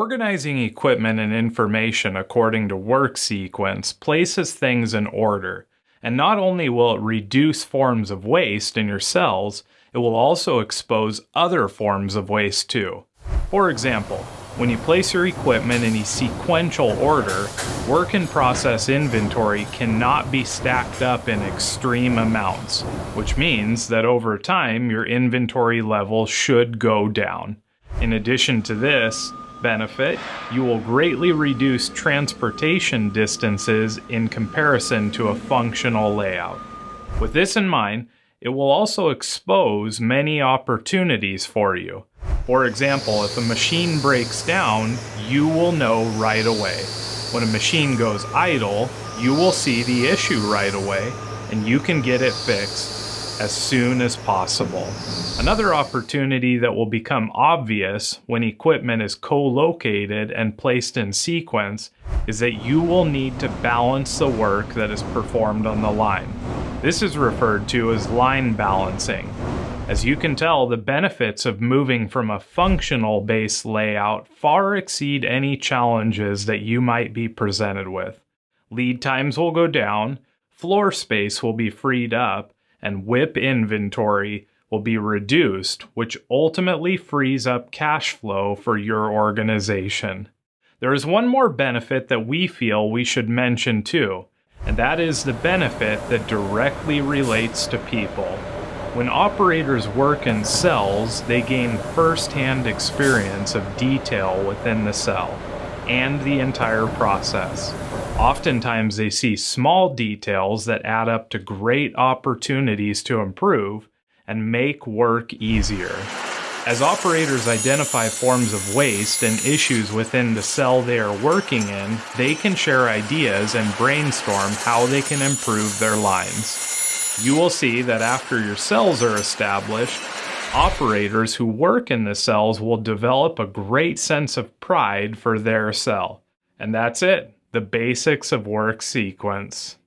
Organizing equipment and information according to work sequence places things in order, and not only will it reduce forms of waste in your cells, it will also expose other forms of waste too. For example, when you place your equipment in a sequential order, work in process inventory cannot be stacked up in extreme amounts, which means that over time your inventory level should go down. In addition to this benefit, you will greatly reduce transportation distances in comparison to a functional layout. With this in mind, it will also expose many opportunities for you. For example, if a machine breaks down, you will know right away. When a machine goes idle, you will see the issue right away, and you can get it fixed as soon as possible. Another opportunity that will become obvious when equipment is co-located and placed in sequence is that you will need to balance the work that is performed on the line. This is referred to as line balancing. As you can tell, the benefits of moving from a functional-based layout far exceed any challenges that you might be presented with. Lead times will go down, floor space will be freed up, and WIP inventory will be reduced, which ultimately frees up cash flow for your organization. There is one more benefit that we feel we should mention too, and that is the benefit that directly relates to people. When operators work in cells, they gain first-hand experience of detail within the cell and the entire process. Oftentimes they see small details that add up to great opportunities to improve and make work easier. As operators identify forms of waste and issues within the cell they are working in, they can share ideas and brainstorm how they can improve their lines. You will see that after your cells are established, operators who work in the cells will develop a great sense of pride for their cell. And that's it, the basics of work sequence.